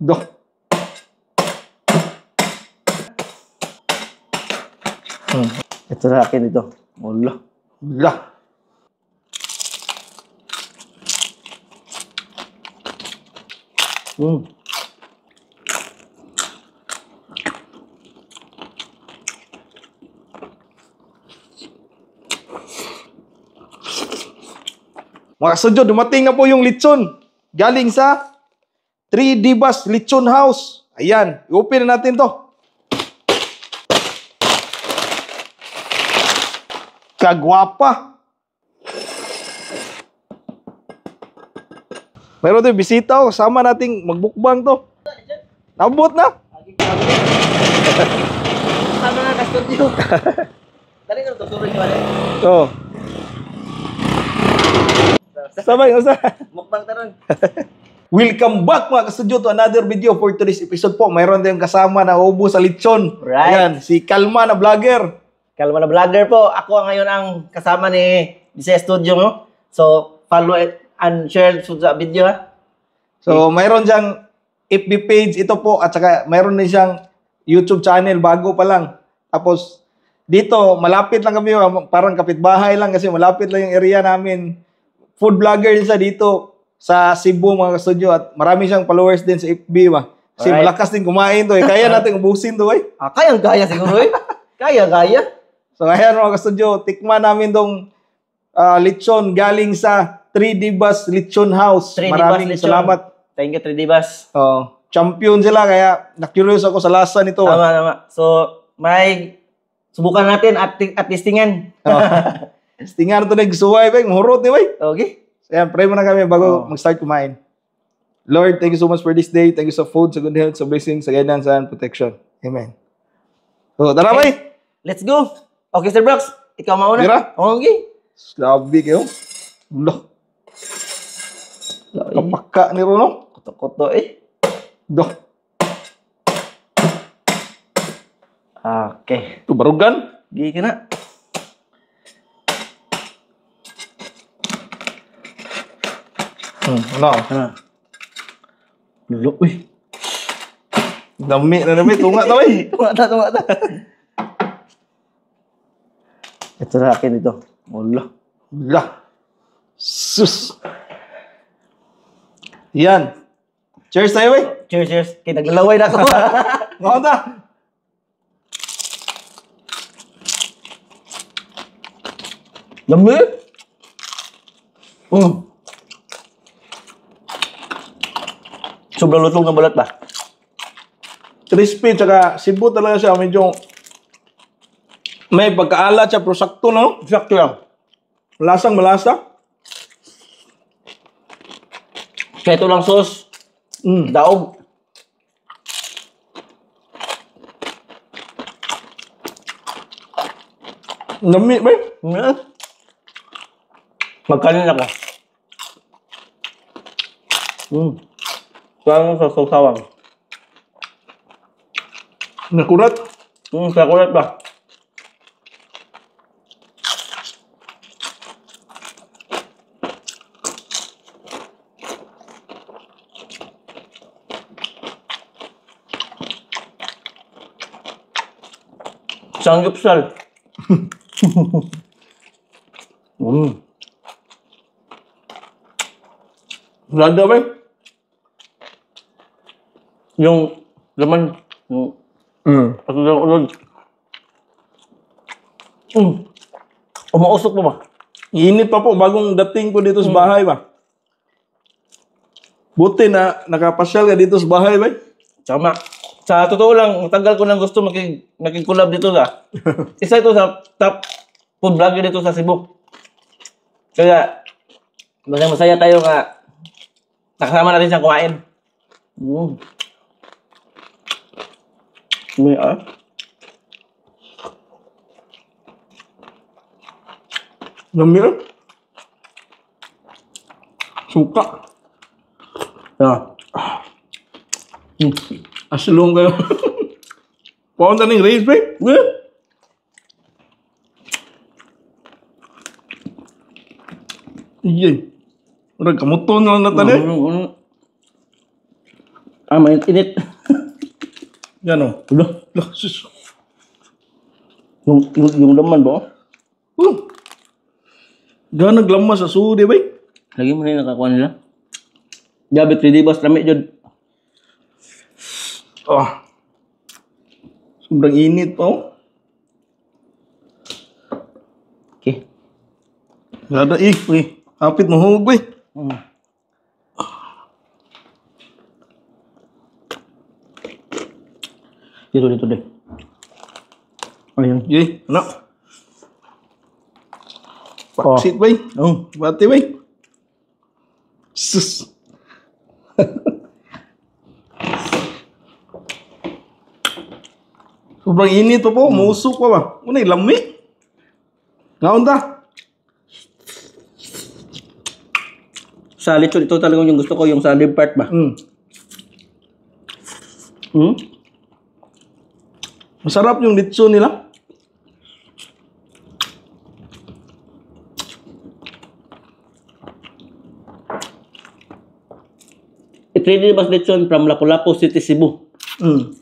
Doh. Ito sa akin ito. Wala. Wala. Mga kasudyo, dumating na po yung lechon. Galing sa 3 Divas Lechon House. Ayan, i-open na natin to. Kagwapa. Meron din bisita ko. Kasama nating magbukbang to. Nabot na. Sama nga ka-studio. Dali ka tuturin nyo alin. Oo. Sabay, usa. Mukbang taron. Welcome back mga kastudyo to another video for today's episode po. Mayroon tayong kasama na ubo sa lechon. Right. Ayan, si Kalma na vlogger. Kalma na vlogger po. Ako ngayon ang kasama ni sa studio mo. So, follow it and share sa video ha. So, mayroon siyang FB page ito po at saka mayroon din siyang YouTube channel bago pa lang. Tapos dito, malapit lang kami, parang kapitbahay lang kasi malapit lang yung area namin. Food vlogger din siya dito sa Cebu mga kastudyo at marami siyang followers din sa FB ba. Kasi Alright. malakas din kumain to eh. Kaya natin ubusin to eh. Kayang-kaya siguro eh. Kaya-kaya. So ayan mga kastudyo, tikman namin tong lechon galing sa 3 Divas Lechon House. 3 Divas Maraming Lechon. salamat. Thank you, 3 Divas. Champion sila kaya na-curious ako sa lasa nito. Tama. So, may subukan natin at listingan. Tingan to nagsuway ba, mahurot ni bay. Okay. So ayan, pray muna kami bago mag-start kumain. Lord, thank you so much for this day. Thank you sa food, sa good health, sa blessings, sa guidance, and protection. Amen. So, tara bay. Let's go. Okay, Sir Brox. Ikaw mauna. Tira. Okay. Grabe kayo. Loh. Kapaka ni Rono. Koto-koto eh. Doh. Okay. Ito barugan. Gigi ka na. Ano? Lulok, uy. Dami na namin. Tunga na bay. Tunga ta. Ito sa akin ito. Wala. Wala. Sus. Yan. Cheers tayo bay. Cheers. Kaya naglalaway na ako. Mga ta. Dami. Sobrang lutong ng balat ba? Crispy, tsaka Cebu talaga siya. Medyo may pagkaalat siya, pero sakto na, no? Sakto lang. Lasang malasa. Kaya ito lang sauce. Daog. Dami, bay. Magkanin ako. Parang sa sawsawang. Nakurat. Kaya kulat ba? Sanggupsal. Lada, bay. Yung laman, patulang ulod. Umuusok mo ba? Init pa po bagong dating ko dito sa bahay ba. Buti na nakapasyal ka dito sa bahay ba. Tama. Sa totoo lang, matagal ko nang gusto makikcollab dito sa. Isa ito sa top food vlogger dito sa Cebu. Kaya, masaya tayo nga nakasama natin siyang kumain. May Dami ah. Suka. Asulong kayo. Paunta ng race, babe. Iyay. Orang kamuton lang na tali. mainit-init. Yan o. Ulo. Lah, sus. Yung laman ba? Ganag lamas sa sudi ba? Lagi mo na yung nakakuha nila. Jabit, 3D boss, lami dyan. Ah. Sobrang init pa oh. Okay. Gada uy. Hapit mahug eh. Mm. Dito deh. Ayun. Ye, anak. Paksit ba? Oh. Bati ba? Sus. Sobrang init pa po. Musok pa ba? Unay, lamig. Ngaon ta? Sa lechon, ito talagang yung gusto ko, yung sa rib part ba? Hmm. Hmm? Masarap yung litso nila. I-3D boss lechon from Lapu-Lapu City, Cebu. Hmm.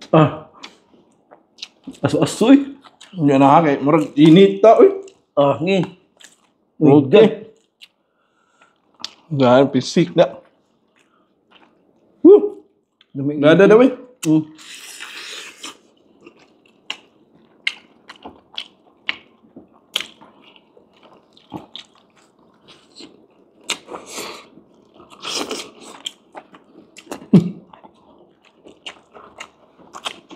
Ah. Aso-asoy. Hindi na kay murag init ta uy. Ah, ngin. Okay. Gaya pisik na. Woo. Gada daw eh. Hmm.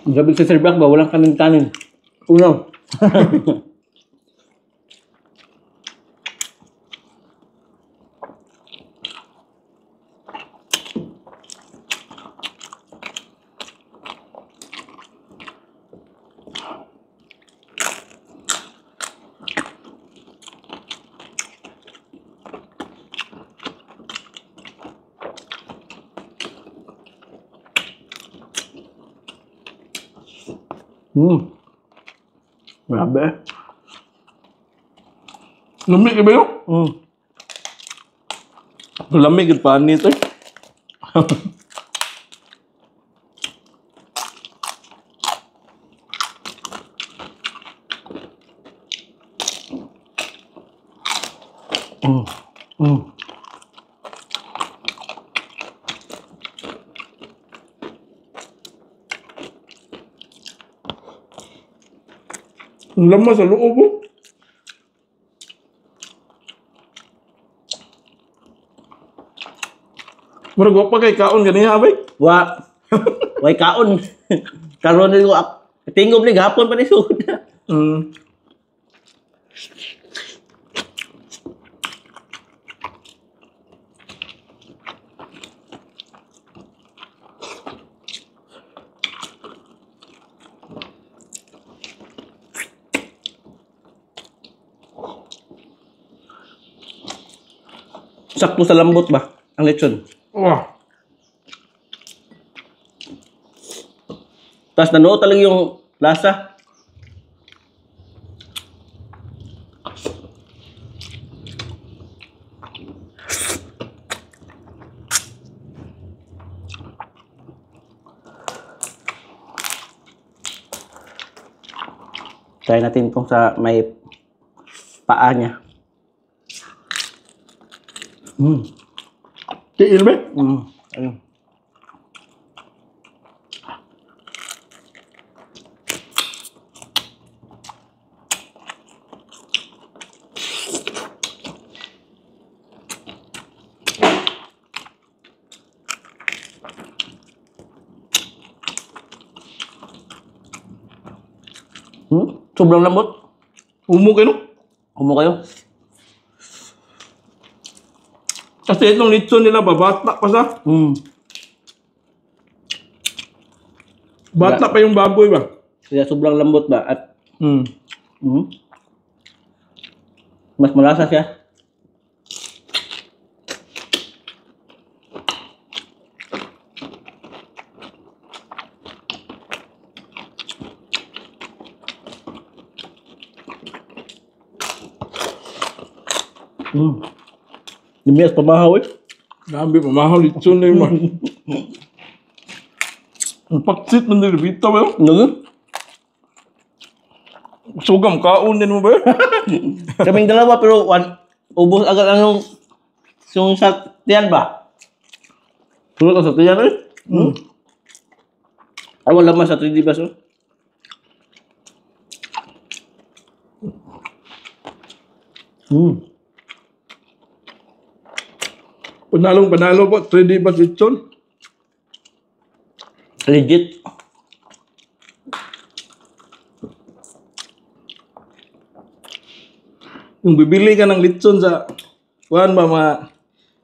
Gabi sa Sir Black ba? Walang kanin-kanin. Uno. Grabe. Lamig ba yun? Hmm. Lamig yung panit eh. Hmm. Hmm. Ang lamas sa loob oh. Murag wa pa kay kaon ganiha bay. Wa. Way kaon. Karon nito tingog ni gapon pa ni sud. Hmm. Sakto sa lambot ba ang lechon. Wah. Tapos nanuot talaga yung lasa. Try natin kung sa may paa niya. Tiil ba? Ayun. Sobrang lambot. Umo kayo no? Kumo kayo. Kasi itong litson nila babata pa sa. Bata pa yung baboy ba? Kaya sobrang lambot ba at Hmm. mas malasa siya. Lumias pamahaw eh. Grabe, mamahal lechon na yun, man. Ang paksit man din, Vita ba yun? Ano? Sugam, kaon din mo ba yun? Kaming dalawa pero ubos agad ang yung sa tiyan ba? Tulog ka sa tiyan eh. Ay, wala man sa 3D bus oh. Panalo po, 3D ba lechon? Legit. Yung bibili ka ng lechon sa kuhan ba, mga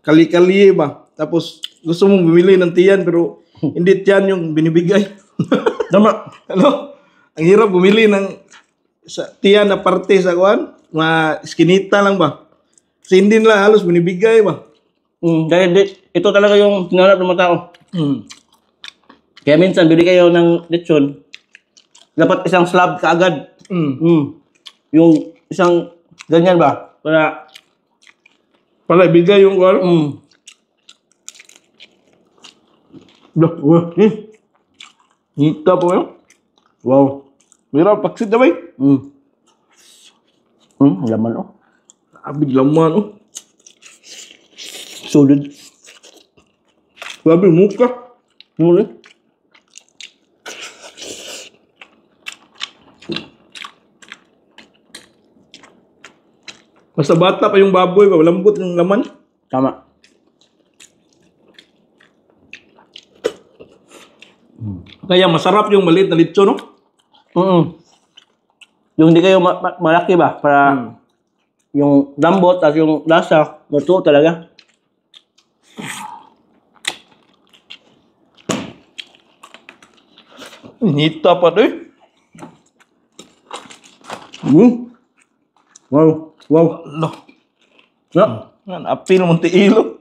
kali-kali ba? Tapos gusto mong bumili ng tiyan pero hindi tiyan yung binibigay. Tama. Ano? Ang hirap bumili ng sa tiyan na parte sa kuhan, mga skinita lang ba? Kasi hindi nila halos binibigay ba? Dahil ito talaga yung hinanap ng mga tao. Kaya minsan bili kayo ng lechon, dapat isang slab kaagad. Yung isang ganyan ba? Para ibigay yung kuhan. Ngita po yun. Wow. Mira, paksit na ba yun? Laman oh. Abig laman oh. Solid. Grabe, muka. Muli. Basta bata pa yung baboy ba, lambot yung laman. Tama. Kaya masarap yung maliit na lechon, no? Yung hindi kayo malaki ba? Para yung lambot at yung lasa, natuto talaga. Ngita pa to eh. Wow. Wow. No. No. Yan, apil mo tiilo.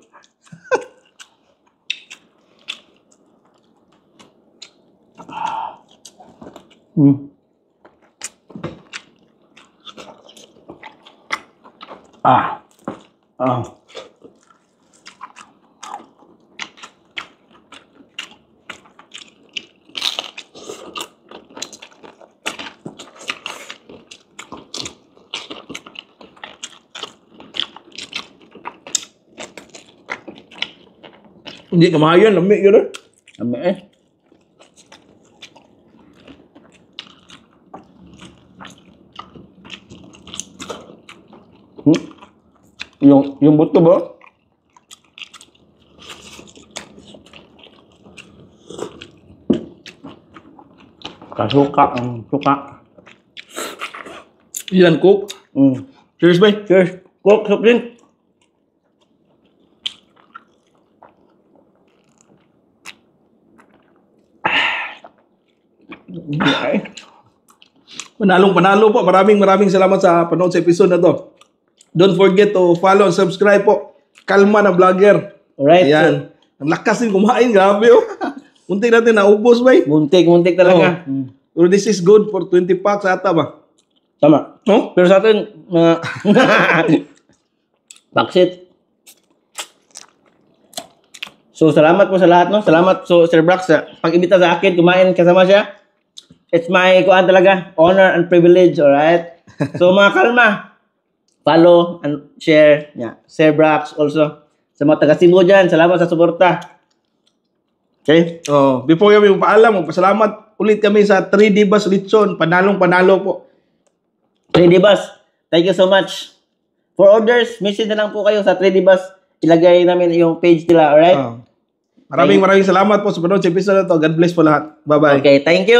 Ah. Hindi kamayan, lamig yun eh. Lami eh. Yung buto ba? Kasuka, suka. Yan, cook. Cheers, bay. Cheers. Coke, soft drink. Panalo po. Maraming salamat sa panood sa episode na to. Don't forget to follow and subscribe po. Kalma na vlogger. Alright. Ayan. Ang lakas din kumain. Grabe oh. Muntik natin naubos bay. Muntik talaga. Pero this is good for 20 packs ata ba? Tama. No? Pero sa atin, mga baksit. So, salamat po sa lahat, no? Salamat so Sir Brax sa pag-imbita sa akin, kumain kasama siya. It's my kuan talaga, honor and privilege, alright? So, mga kalma, follow and share. Yeah. Sir Brax also. Sa mga taga-Cebu dyan, salamat sa suporta. Okay? Oh, before kami magpaalam, magpasalamat ulit kami sa 3D Bus Lechon. Panalo po. Three Bus, thank you so much. For orders, message na lang po kayo sa 3D Bus. Ilagay namin yung page nila, alright? Maraming salamat po sa panood sa episode na to. God bless po lahat. Bye-bye. Okay, thank you.